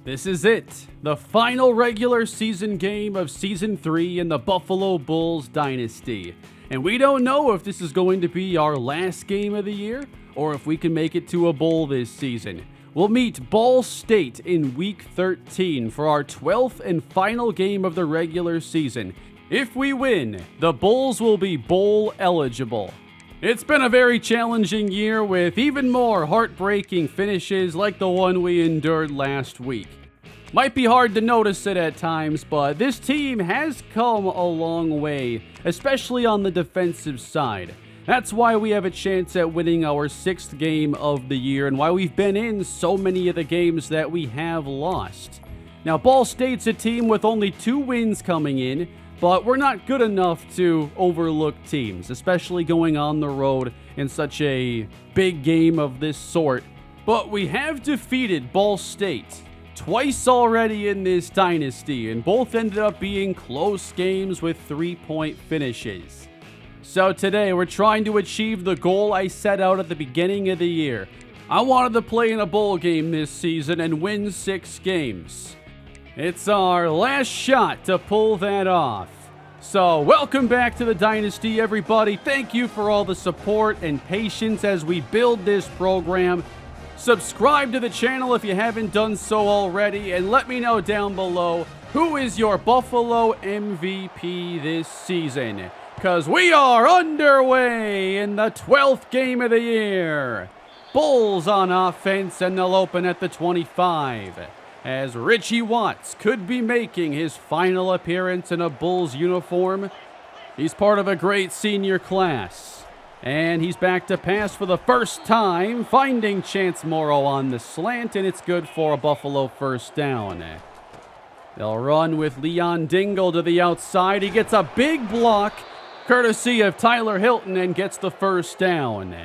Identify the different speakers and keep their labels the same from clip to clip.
Speaker 1: This is it, the final regular season game of Season 3 in the Buffalo Bulls Dynasty. And we don't know if this is going to be our last game of the year, or if we can make it to a bowl this season. We'll meet Ball State in Week 13 for our 12th and final game of the regular season. If we win, the Bulls will be bowl eligible. It's been a very challenging year with even more heartbreaking finishes like the one we endured last week. Might be hard to notice it at times, but this team has come a long way, especially on the defensive side. That's why we have a chance at winning our 6th game of the year and why we've been in so many of the games that we have lost. Now, Ball State's a team with only 2 wins coming in, but we're not good enough to overlook teams, especially going on the road in such a big game of this sort. But we have defeated Ball State twice already in this dynasty, and both ended up being close games with 3-point finishes. So today we're trying to achieve the goal I set out at the beginning of the year. I wanted to play in a bowl game this season and win 6 games. It's our last shot to pull that off. So, welcome back to the Dynasty, everybody. Thank you for all the support and patience as we build this program. Subscribe to the channel if you haven't done so already, and let me know down below who is your Buffalo MVP this season. Because we are underway in the 12th game of the year. Bulls on offense, and they'll open at the 25. As Richie Watts could be making his final appearance in a Bulls uniform. He's part of a great senior class. And he's back to pass for the first time, finding Chance Morrow on the slant, and it's good for a Buffalo first down. They'll run with Leon Dingle to the outside. He gets a big block, courtesy of Tyler Hilton, and gets the first down.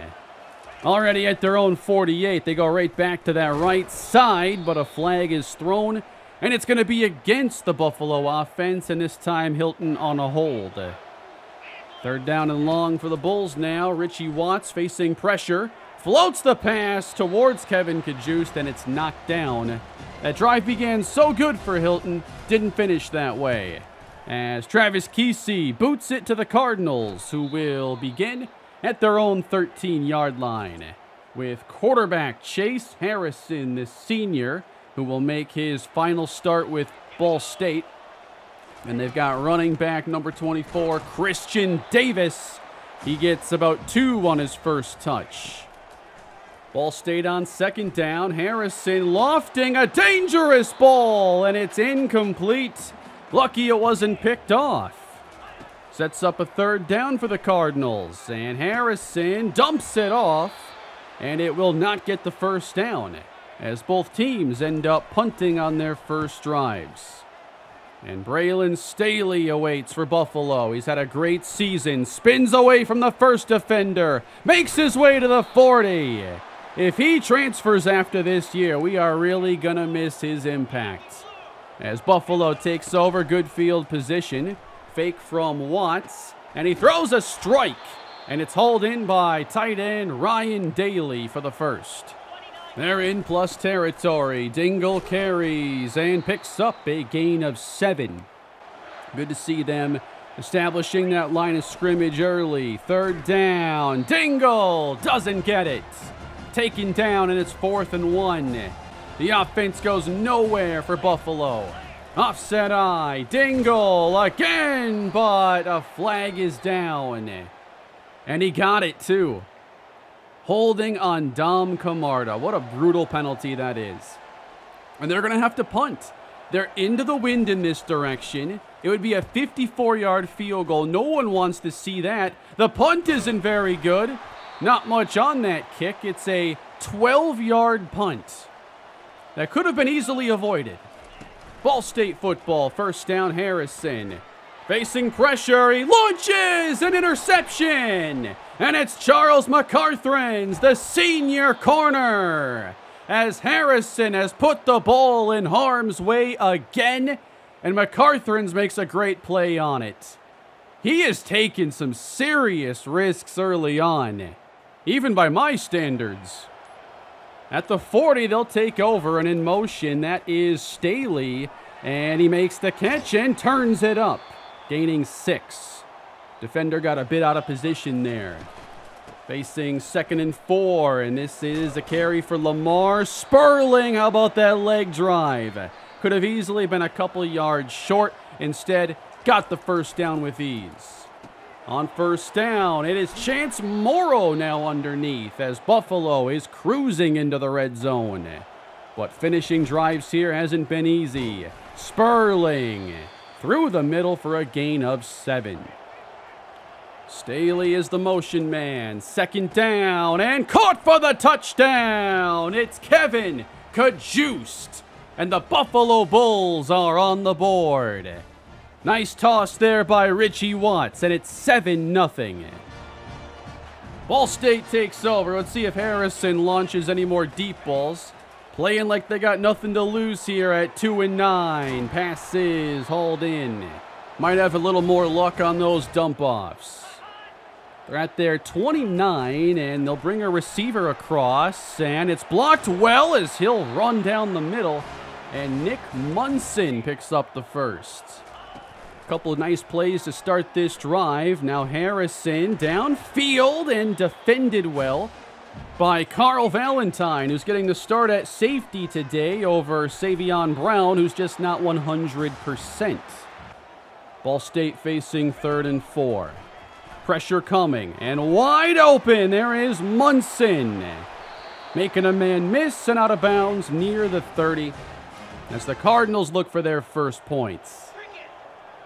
Speaker 1: Already at their own 48, they go right back to that right side, but a flag is thrown, and it's going to be against the Buffalo offense, and this time Hilton on a hold. 3rd down and long for the Bulls now. Richie Watts facing pressure, floats the pass towards Kevin Kajust, and it's knocked down. That drive began so good for Hilton, didn't finish that way. As Travis Kesey boots it to the Cardinals, who will begin at their own 13-yard line, with quarterback Chase Harrison, the senior, who will make his final start with Ball State. And they've got running back number 24, Christian Davis. He gets about 2 on his first touch. Ball State on 2nd down. Harrison lofting a dangerous ball, and it's incomplete. Lucky it wasn't picked off. Sets up a 3rd down for the Cardinals, and Harrison dumps it off, and it will not get the first down, as both teams end up punting on their first drives. And Braylon Staley awaits for Buffalo. He's had a great season, spins away from the first defender, makes his way to the 40. If he transfers after this year, we are really gonna miss his impact. As Buffalo takes over, good field position. Fake from Watts, and he throws a strike, and it's hauled in by tight end Ryan Daly for the first. They're in plus territory. Dingle carries and picks up a gain of 7. Good to see them establishing that line of scrimmage early. 3rd down. Dingle doesn't get it. Taken down, and it's 4th and 1. The offense goes nowhere for Buffalo. Offset eye, Dingle again, but a flag is down. And he got it too. Holding on Dom Camarda. What a brutal penalty that is. And they're going to have to punt. They're into the wind in this direction. It would be a 54-yard field goal. No one wants to see that. The punt isn't very good. Not much on that kick. It's a 12-yard punt. That could have been easily avoided. Ball State football, 1st down, Harrison. Facing pressure, he launches an interception. And it's Charles McCarthrans, the senior corner. As Harrison has put the ball in harm's way again. And McCarthrans makes a great play on it. He has taken some serious risks early on, even by my standards. At the 40, they'll take over, and in motion, that is Staley, and he makes the catch and turns it up, gaining 6. Defender got a bit out of position there. Facing 2nd and 4, and this is a carry for Lamar. Sperling, how about that leg drive? Could have easily been a couple yards short. Instead, got the first down with ease. On first down, it is Chance Morrow now underneath as Buffalo is cruising into the red zone. But finishing drives here hasn't been easy. Sperling through the middle for a gain of 7. Staley is the motion man. 2nd down and caught for the touchdown. It's Kevin Kajust, and the Buffalo Bulls are on the board. Nice toss there by Richie Watts, and it's 7-0. Ball State takes over. Let's see if Harrison launches any more deep balls. Playing like they got nothing to lose here at 2-9. Passes hauled in. Might have a little more luck on those dump-offs. They're at their 29, and they'll bring a receiver across, and it's blocked well as he'll run down the middle, and Nick Munson picks up the first. Couple of nice plays to start this drive. Now Harrison downfield and defended well by Carl Valentine, who's getting the start at safety today over Savion Brown, who's just not 100%. Ball State facing 3rd and 4. Pressure coming and wide open. There is Munson making a man miss and out of bounds near the 30 as the Cardinals look for their first points.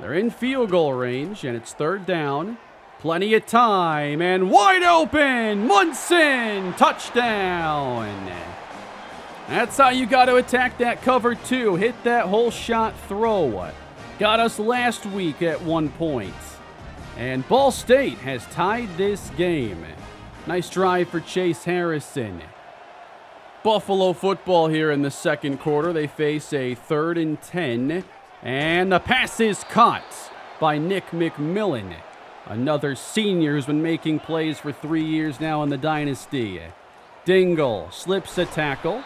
Speaker 1: They're in field goal range, and it's 3rd down. Plenty of time, and wide open! Munson! Touchdown! That's how you got to attack that cover, too. Hit that whole shot throw. Got us last week at one point. And Ball State has tied this game. Nice drive for Chase Harrison. Buffalo football here in the 2nd quarter. They face a 3rd and 10. And the pass is caught by Nick McMillan. Another senior who's been making plays for 3 years now in the Dynasty. Dingle slips a tackle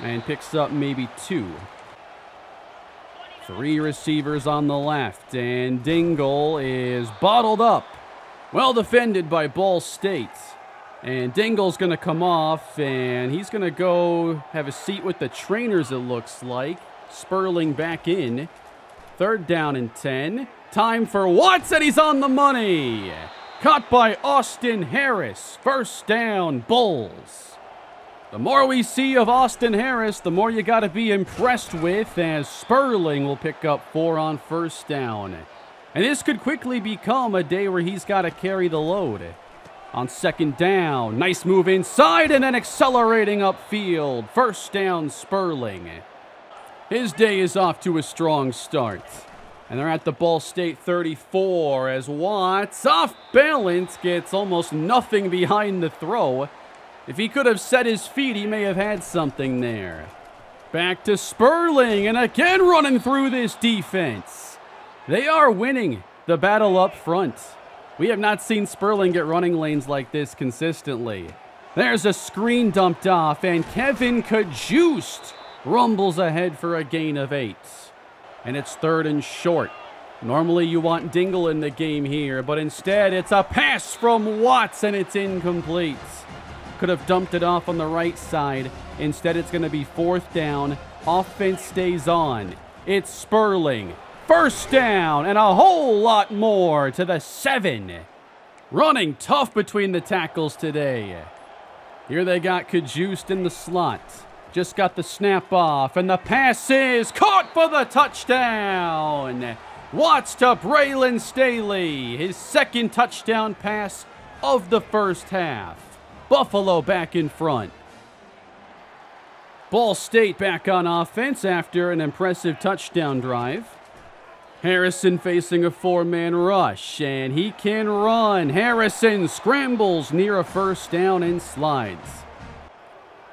Speaker 1: and picks up maybe 2. 3 receivers on the left, and Dingle is bottled up. Well defended by Ball State. And Dingle's going to come off, and he's going to go have a seat with the trainers, it looks like. Sperling back in. 3rd down and 10. Time for Watts, and he's on the money. Caught by Austin Harris. 1st down, Bulls. The more we see of Austin Harris, the more you got to be impressed with, as Sperling will pick up 4 on 1st down. And this could quickly become a day where he's got to carry the load. On 2nd down, nice move inside and then accelerating upfield. 1st down, Sperling. His day is off to a strong start. And they're at the Ball State 34 as Watts, off balance, gets almost nothing behind the throw. If he could have set his feet, he may have had something there. Back to Sperling, and again running through this defense. They are winning the battle up front. We have not seen Sperling get running lanes like this consistently. There's a screen dumped off, and Kevin Kajust rumbles ahead for a gain of 8. And it's 3rd and short. Normally you want Dingle in the game here, but instead it's a pass from Watts, and it's incomplete. Could have dumped it off on the right side. Instead it's going to be 4th down. Offense stays on. It's Sperling. 1st down, and a whole lot more to the 7. Running tough between the tackles today. Here they got Kajust in the slot. Just got the snap off, and the pass is caught for the touchdown. Watts to Braylon Staley, his 2nd touchdown pass of the 1st half. Buffalo back in front. Ball State back on offense after an impressive touchdown drive. Harrison facing a 4-man rush, and he can run. Harrison scrambles near a 1st down and slides.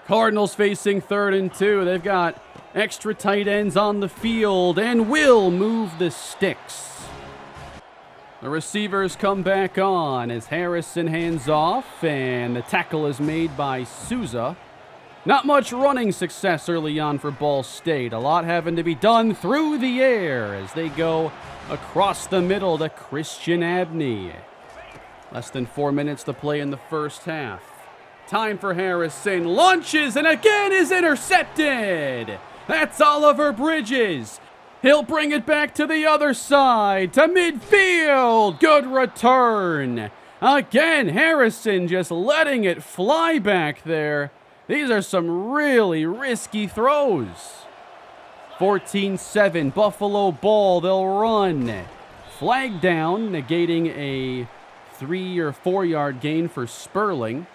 Speaker 1: Cardinals facing 3rd and 2. They've got extra tight ends on the field and will move the sticks. The receivers come back on as Harrison hands off, and the tackle is made by Souza. Not much running success early on for Ball State. A lot having to be done through the air as they go across the middle to Christian Abney. Less than 4 minutes to play in the first half. Time for Harrison. Launches and again is intercepted. That's Oliver Bridges. He'll bring it back to the other side, to midfield. Good return. Again, Harrison just letting it fly back there. These are some really risky throws. 14-7, Buffalo ball. They'll run. Flag down, negating a 3 or 4 yard gain for Sperling.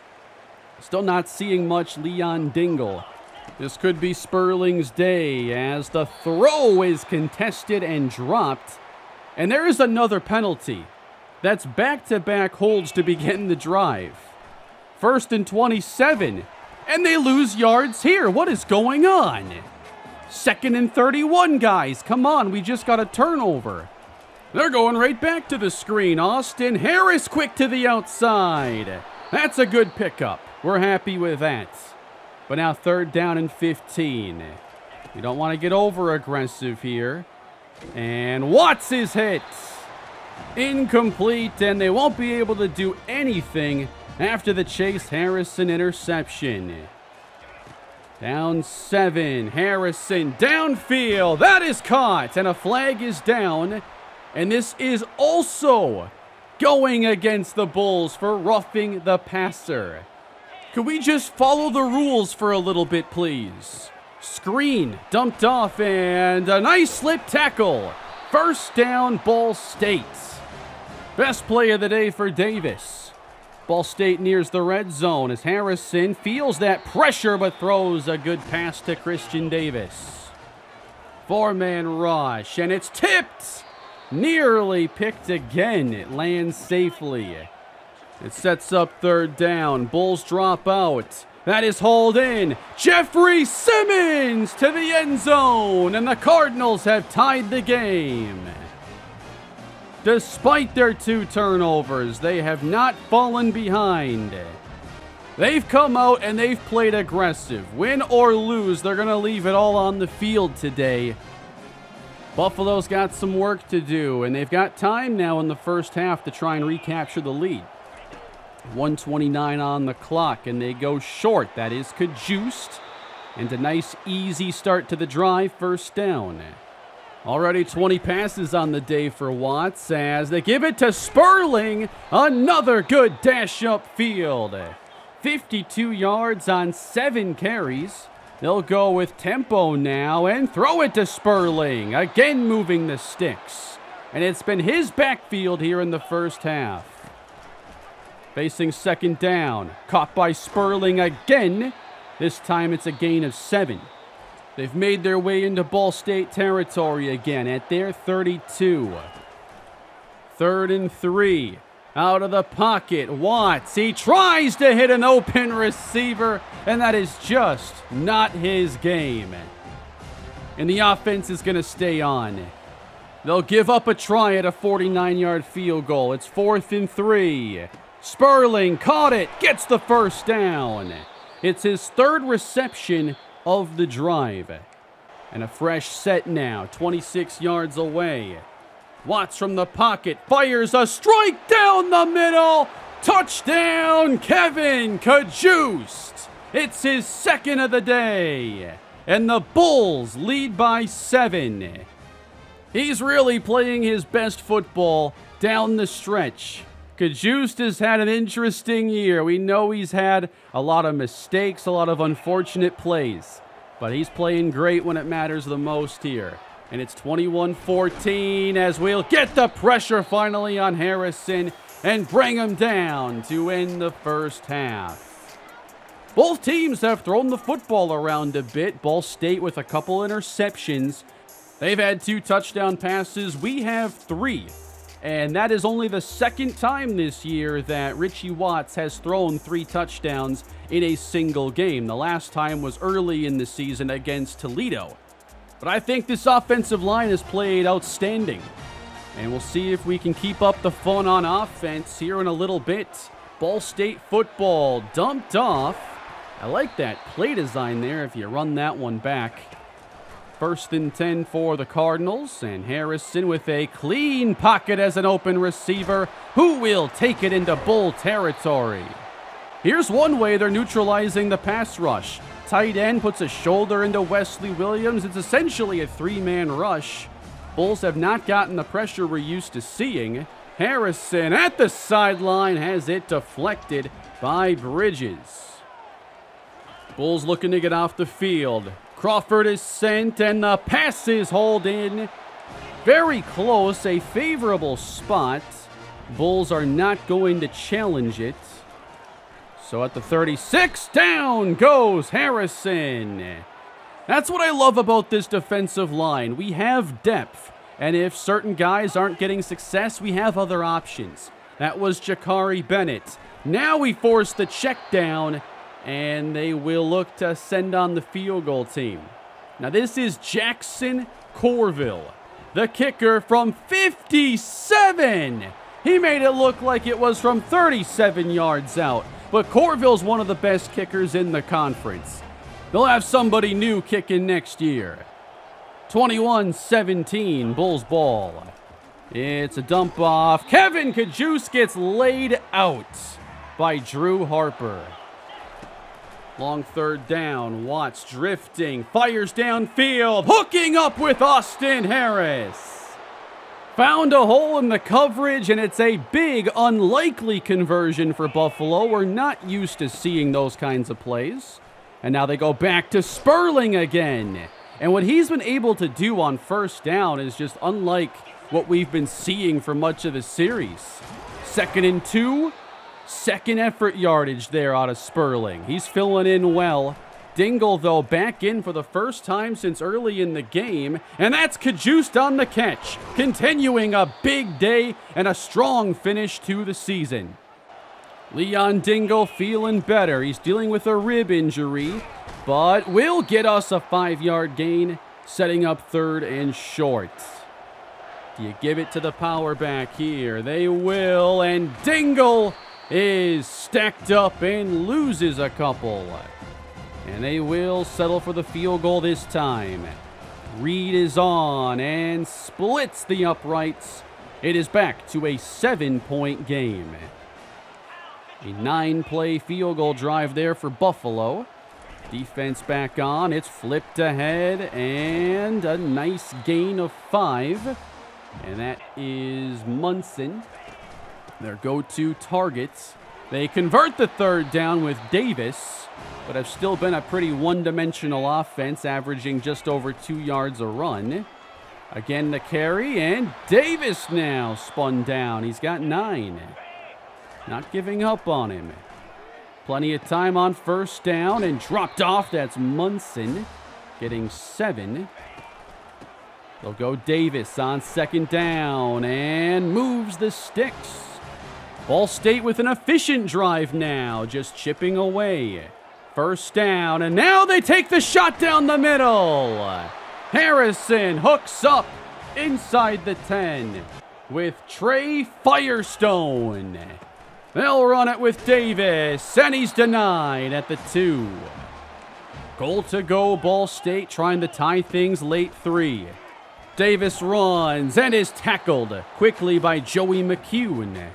Speaker 1: Still not seeing much Leon Dingle. This could be Sperling's day as the throw is contested and dropped. And there is another penalty. That's back-to-back holds to begin the drive. 1st and 27. And they lose yards here. What is going on? 2nd and 31, guys. Come on, we just got a turnover. They're going right back to the screen. Austin Harris quick to the outside. That's a good pickup. We're happy with that. But now 3rd down and 15. You don't want to get over-aggressive here. And Watts is hit. Incomplete, and they won't be able to do anything after the Chase Harrison interception. Down 7. Harrison downfield. That is caught, and a flag is down. And this is also going against the Bulls for roughing the passer. Could we just follow the rules for a little bit, please? Screen dumped off and a nice slip tackle. 1st down, Ball State. Best play of the day for Davis. Ball State nears the red zone as Harrison feels that pressure but throws a good pass to Christian Davis. 4-man rush and it's tipped. Nearly picked again. It lands safely. It sets up 3rd down. Bulls drop out. That is hauled in. Jeffrey Simmons to the end zone. And the Cardinals have tied the game. Despite their 2 turnovers, they have not fallen behind. They've come out and they've played aggressive. Win or lose, they're going to leave it all on the field today. Buffalo's got some work to do, and they've got time now in the first half to try and recapture the lead. 1:29 on the clock, and they go short. That is Kajust. And a nice, easy start to the drive, 1st down. Already 20 passes on the day for Watts as they give it to Sperling. Another good dash upfield. 52 yards on 7 carries. They'll go with tempo now and throw it to Sperling. Again moving the sticks. And it's been his backfield here in the first half. Facing 2nd down. Caught by Sperling again. This time it's a gain of 7. They've made their way into Ball State territory again at their 32. 3rd and 3. Out of the pocket, Watts. He tries to hit an open receiver, and that is just not his game. And the offense is going to stay on. They'll give up a try at a 49-yard field goal. It's 4th and 3. Sperling caught it, gets the 1st down. It's his 3rd reception of the drive. And a fresh set now, 26 yards away. Watts from the pocket fires a strike down the middle. Touchdown, Kevin Kajust. It's his 2nd of the day. And the Bulls lead by 7. He's really playing his best football down the stretch. Kajust has had an interesting year. We know he's had a lot of mistakes, a lot of unfortunate plays. But he's playing great when it matters the most here. And it's 21-14 as we'll get the pressure finally on Harrison and bring him down to end the first half. Both teams have thrown the football around a bit. Ball State with a couple interceptions. They've had 2 touchdown passes. We have 3. And that is only the 2nd time this year that Richie Watts has thrown 3 touchdowns in a single game. The last time was early in the season against Toledo. But I think this offensive line has played outstanding. And we'll see if we can keep up the fun on offense here in a little bit. Ball State football dumped off. I like that play design there if you run that one back. 1st and 10 for the Cardinals, and Harrison with a clean pocket as an open receiver who will take it into Bull territory. Here's one way they're neutralizing the pass rush. Tight end puts a shoulder into Wesley Williams. It's essentially a 3-man rush. Bulls have not gotten the pressure we're used to seeing. Harrison at the sideline has it deflected by Bridges. Bulls looking to get off the field. Crawford is sent, and the pass is hauled in. Very close, a favorable spot. Bulls are not going to challenge it. So at the 36, down goes Harrison. That's what I love about this defensive line. We have depth, and if certain guys aren't getting success, we have other options. That was Jakari Bennett. Now we force the check down, and they will look to send on the field goal team. Now this is Jackson Corville, the kicker from 57. He made it look like it was from 37 yards out, but Corville's one of the best kickers in the conference. They'll have somebody new kicking next year. 21-17, Bulls ball. It's a dump off. Kevin Kajus gets laid out by Drew Harper. Long 3rd down, Watts drifting, fires downfield, hooking up with Austin Harris. Found a hole in the coverage, and it's a big, unlikely conversion for Buffalo. We're not used to seeing those kinds of plays. And now they go back to Sperling again. And what he's been able to do on 1st down is just unlike what we've been seeing for much of the series. 2nd and 2. Second effort yardage there out of Sperling. He's filling in well. Dingle, though, back in for the first time since early in the game. And that's Kajust on the catch, continuing a big day and a strong finish to the season. Leon Dingle feeling better. He's dealing with a rib injury, but will get us a 5-yard gain, setting up 3rd and short. Do you give it to the power back here? They will, and Dingle is stacked up and loses a couple. And they will settle for the field goal this time. Reed is on and splits the uprights. It is back to a 7-point game. A 9-play field goal drive there for Buffalo. Defense back on. It's flipped ahead and a nice gain of 5. And that is Munson, their go-to targets. They convert the 3rd down with Davis, but have still been a pretty one-dimensional offense, averaging just over 2 yards a run. Again, the carry, and Davis now spun down. He's got 9. Not giving up on him. Plenty of time on 1st down, and dropped off. That's Munson getting 7. They'll go Davis on 2nd down and moves the sticks. Ball State with an efficient drive now, just chipping away. 1st down, and now they take the shot down the middle. Harrison hooks up inside the 10 with Trey Firestone. They'll run it with Davis, and he's denied at the 2. Goal to go, Ball State trying to tie things late 3. Davis runs and is tackled quickly by Joey McCune.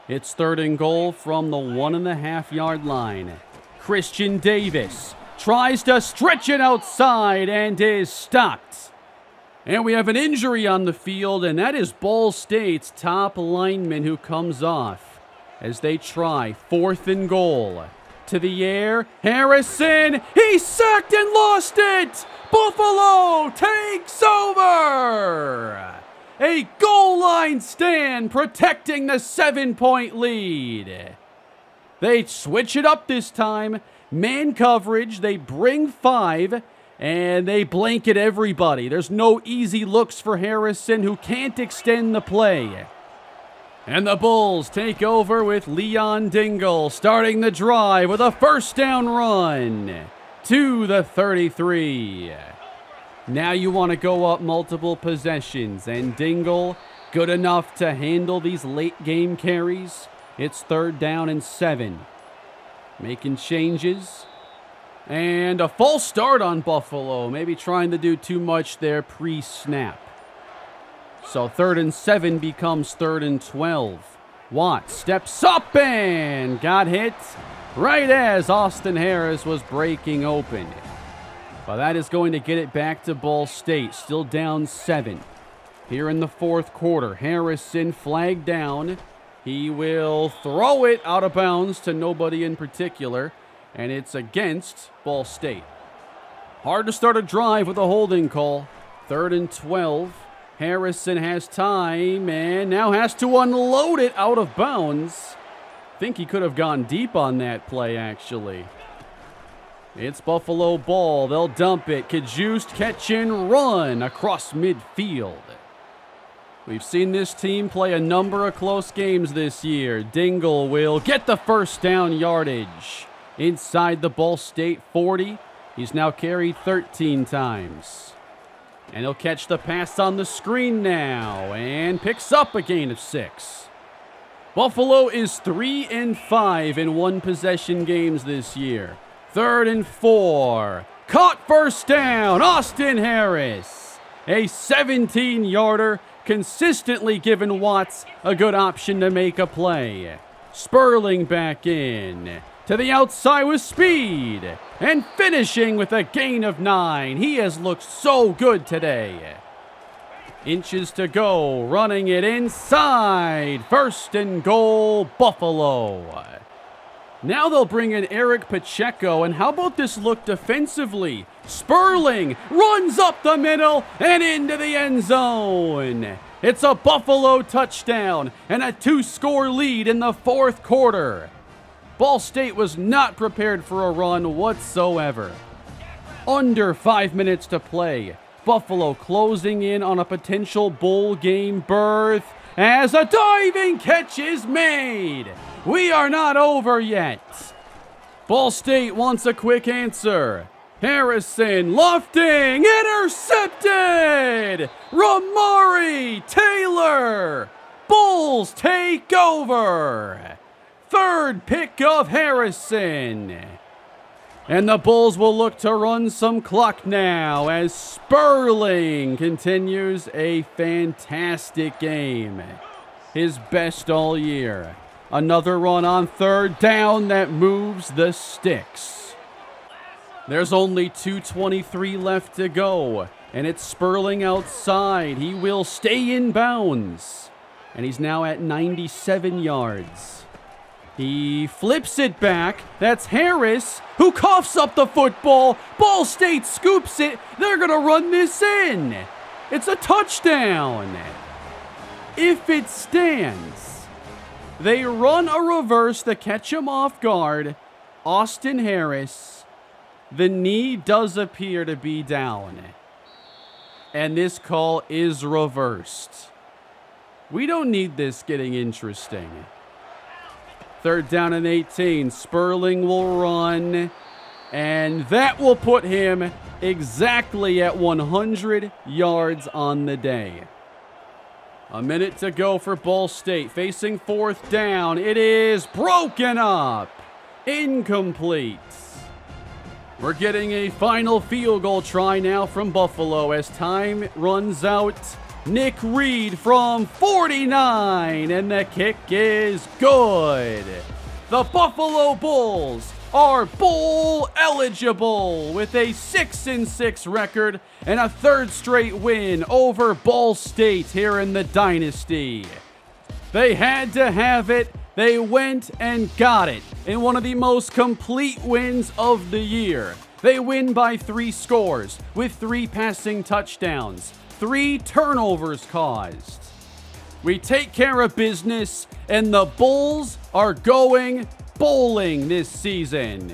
Speaker 1: It's 3rd and goal from the 1.5-yard line. Christian Davis tries to stretch it outside and is stopped. And we have an injury on the field, and that is Ball State's top lineman who comes off as they try 4th and goal. To the air, Harrison, he's sacked and lost it! Buffalo takes over! A goal line stand protecting the 7-point lead. They switch it up this time. Man coverage, they bring 5, and they blanket everybody. There's no easy looks for Harrison, who can't extend the play. And the Bulls take over with Leon Dingle starting the drive with a 1st down run to the 33. Now you want to go up multiple possessions, and Dingle good enough to handle these late game carries. It's 3rd down and 7. Making changes. And a false start on Buffalo, maybe trying to do too much there pre-snap. So 3rd and 7 becomes 3rd and 12. Watt steps up and got hit right as Austin Harris was breaking open. But that is going to get it back to Ball State, still down 7. Here in the 4th quarter, Harrison flagged down. He will throw it out of bounds to nobody in particular, and it's against Ball State. Hard to start a drive with a holding call. 3rd and 12. Harrison has time and now has to unload it out of bounds. Think he could have gone deep on that play, actually. It's Buffalo ball. They'll dump it. Kajust catch and run across midfield. We've seen this team play a number of close games this year. Dingle will get the first down yardage. Inside the Ball State 40. He's now carried 13 times. And he'll catch the pass on the screen now and picks up a gain of 6. Buffalo is 3 and 5 in one-possession games this year. 3rd and 4. Caught first down. Austin Harris. A 17-yarder, consistently giving Watts a good option to make a play. Sperling back in. To the outside with speed. And finishing with a gain of 9. He has looked so good today. Inches to go. Running it inside. 1st and goal, Buffalo. Now they'll bring in Eric Pacheco. And how about this look defensively? Sperling runs up the middle and into the end zone. It's a Buffalo touchdown and a 2-score lead in the 4th quarter. Ball State was not prepared for a run whatsoever. Under 5 minutes to play. Buffalo closing in on a potential bowl game berth as a diving catch is made. We are not over yet. Ball State wants a quick answer. Harrison lofting, intercepted! Ramari Taylor! Bulls take over! 3rd pick of Harrison. And the Bulls will look to run some clock now as Sperling continues a fantastic game. His best all year. Another run on 3rd down that moves the sticks. There's only 2:23 left to go, and it's Sperling outside. He will stay in bounds, and he's now at 97 yards. He flips it back. That's Harris, who coughs up the football. Ball State scoops it. They're going to run this in. It's a touchdown. If it stands, they run a reverse to catch him off guard. Austin Harris. The knee does appear to be down. And this call is reversed. We don't need this getting interesting. 3rd down and 18. Sperling will run. And that will put him exactly at 100 yards on the day. A minute to go for Ball State. Facing 4th down. It is broken up. Incomplete. We're getting a final field goal try now from Buffalo as time runs out. Nick Reed from 49, and the kick is good. The Buffalo Bulls are bowl eligible with a 6-6 record and a 3rd straight win over Ball State here in the Dynasty. They had to have it. They went and got it in one of the most complete wins of the year. They win by 3 scores with 3 passing touchdowns. 3 turnovers caused. We take care of business, and the Bulls are going bowling this season.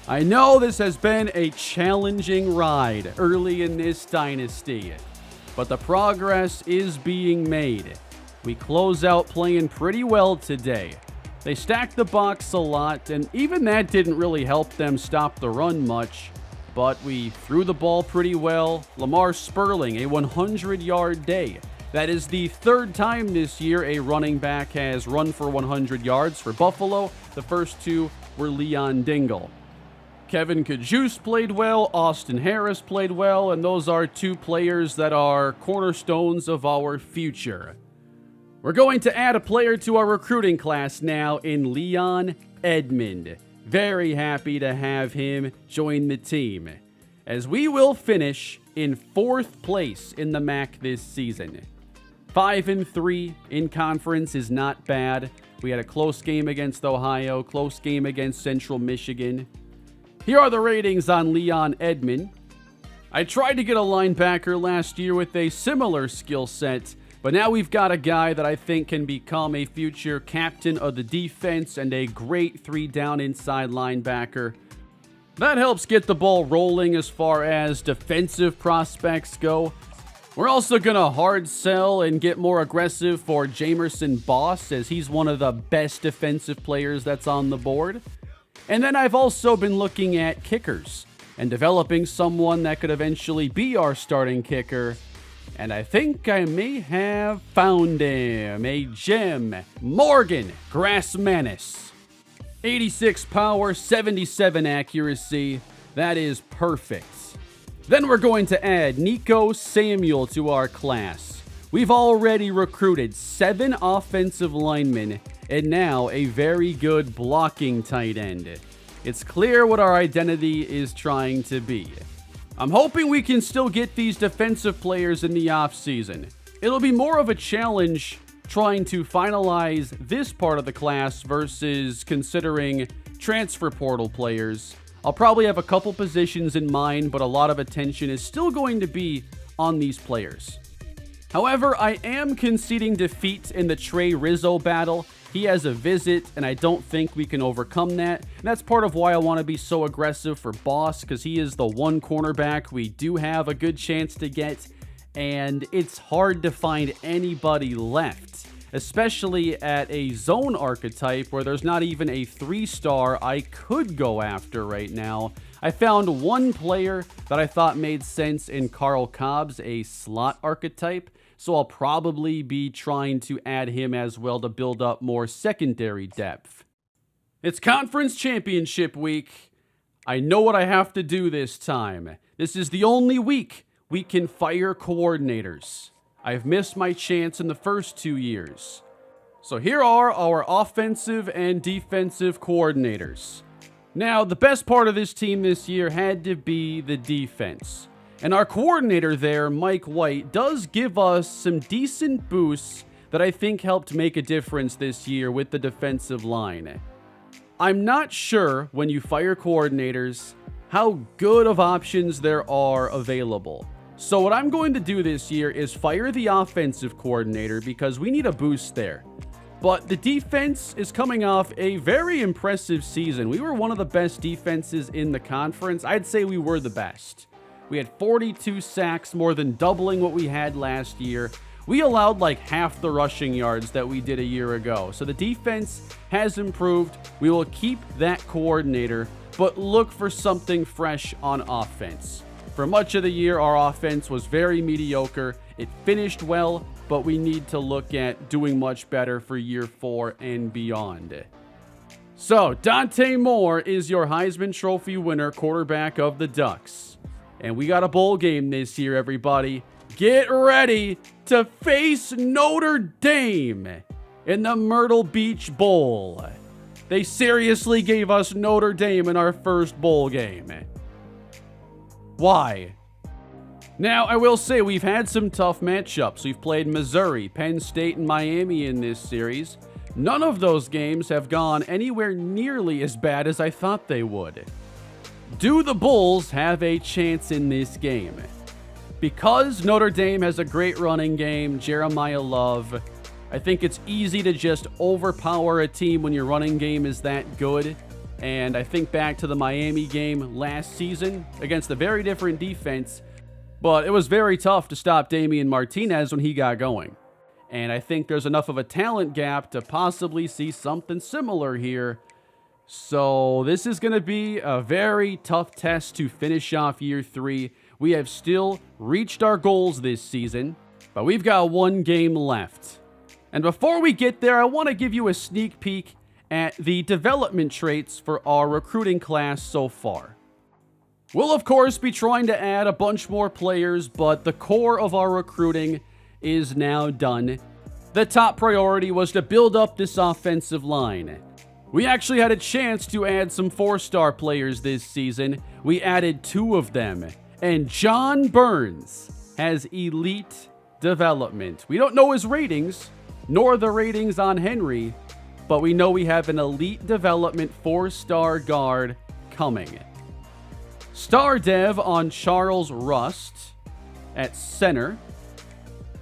Speaker 1: I know this has been a challenging ride early in this dynasty, but the progress is being made. We close out playing pretty well today. They stacked the box a lot, and even that didn't really help them stop the run much. But we threw the ball pretty well. Lamar Sperling, a 100-yard day. That is the 3rd time this year a running back has run for 100 yards for Buffalo. The first 2 were Leon Dingle. Kevin Kajus played well, Austin Harris played well, and those are two players that are cornerstones of our future. We're going to add a player to our recruiting class now in Leon Edmond. Very happy to have him join the team, as we will finish in 4th place in the MAC this season. 5-3 in conference is not bad. We had a close game against Ohio, close game against Central Michigan. Here are the ratings on Leon Edmond. I tried to get a linebacker last year with a similar skill set, but now we've got a guy that I think can become a future captain of the defense and a great 3-down inside linebacker. That helps get the ball rolling as far as defensive prospects go. We're also going to hard sell and get more aggressive for Jamerson Boss, as he's one of the best defensive players that's on the board. And then I've also been looking at kickers and developing someone that could eventually be our starting kicker. And I think I may have found him, a gem, Morgan Grassmanis. 86 power, 77 accuracy. That is perfect. Then we're going to add Nico Samuel to our class. We've already recruited 7 offensive linemen and now a very good blocking tight end. It's clear what our identity is trying to be. I'm hoping we can still get these defensive players in the offseason. It'll be more of a challenge trying to finalize this part of the class versus considering transfer portal players. I'll probably have a couple positions in mind, but a lot of attention is still going to be on these players. However, I am conceding defeat in the Trey Rizzo battle. He has a visit, and I don't think we can overcome that. And that's part of why I want to be so aggressive for Boss, because he is the one cornerback we do have a good chance to get, and it's hard to find anybody left, especially at a zone archetype where there's not even a 3-star I could go after right now. I found one player that I thought made sense in Carl Cobbs, a slot archetype, so I'll probably be trying to add him as well to build up more secondary depth. It's conference championship week. I know what I have to do this time. This is the only week we can fire coordinators. I've missed my chance in the first 2 years. So here are our offensive and defensive coordinators. Now, the best part of this team this year had to be the defense. And our coordinator there, Mike White, does give us some decent boosts that I think helped make a difference this year with the defensive line. I'm not sure when you fire coordinators how good of options there are available. So what I'm going to do this year is fire the offensive coordinator because we need a boost there. But the defense is coming off a very impressive season. We were one of the best defenses in the conference. I'd say we were the best. We had 42 sacks, more than doubling what we had last year. We allowed like half the rushing yards that we did a year ago. So the defense has improved. We will keep that coordinator, but look for something fresh on offense. For much of the year, our offense was very mediocre. It finished well, but we need to look at doing much better for year 4 and beyond. So, Dante Moore is your Heisman Trophy winner, quarterback of the Ducks. And we got a bowl game this year, everybody. Get ready to face Notre Dame in the Myrtle Beach Bowl. They seriously gave us Notre Dame in our first bowl game. Why? Now, I will say we've had some tough matchups. We've played Missouri, Penn State, and Miami in this series. None of those games have gone anywhere nearly as bad as I thought they would. Do the Bulls have a chance in this game? Because Notre Dame has a great running game, Jeremiah Love, I think it's easy to just overpower a team when your running game is that good. And I think back to the Miami game last season against a very different defense, but it was very tough to stop Damian Martinez when he got going. And I think there's enough of a talent gap to possibly see something similar here. So this is going to be a very tough test to finish off year 3. We have still reached our goals this season, but we've got one game left. And before we get there, I want to give you a sneak peek at the development traits for our recruiting class so far. We'll, of course, be trying to add a bunch more players, but the core of our recruiting is now done. The top priority was to build up this offensive line. We actually had a chance to add some 4-star players this season. We added 2 of them, and John Burns has elite development. We don't know his ratings, nor the ratings on Henry, but we know we have an elite development 4-star guard coming. Star Dev on Charles Rust at center.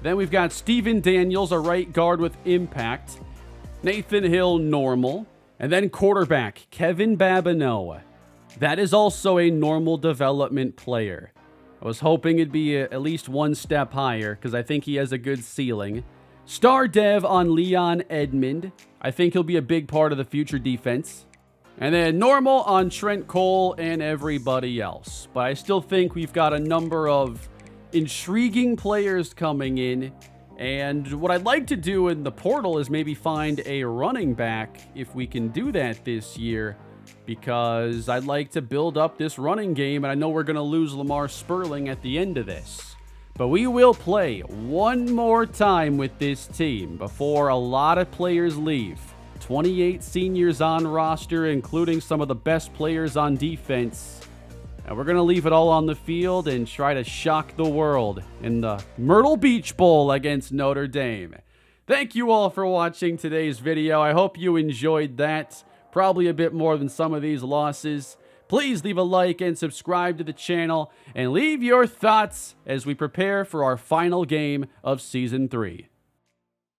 Speaker 1: Then we've got Steven Daniels, a right guard with impact. Nathan Hill, normal. And then quarterback, Kevin Babineau. That is also a normal development player. I was hoping it'd be at least one step higher because I think he has a good ceiling. Star Dev on Leon Edmond. I think he'll be a big part of the future defense. And then normal on Trent Cole and everybody else. But I still think we've got a number of intriguing players coming in. And what I'd like to do in the portal is maybe find a running back if we can do that this year. Because I'd like to build up this running game. And I know we're going to lose Lamar Sperling at the end of this. But we will play one more time with this team before a lot of players leave. 28 seniors on roster, including some of the best players on defense. And we're going to leave it all on the field and try to shock the world in the Myrtle Beach Bowl against Notre Dame. Thank you all for watching today's video. I hope you enjoyed that. Probably a bit more than some of these losses. Please leave a like and subscribe to the channel and leave your thoughts as we prepare for our final game of Season 3.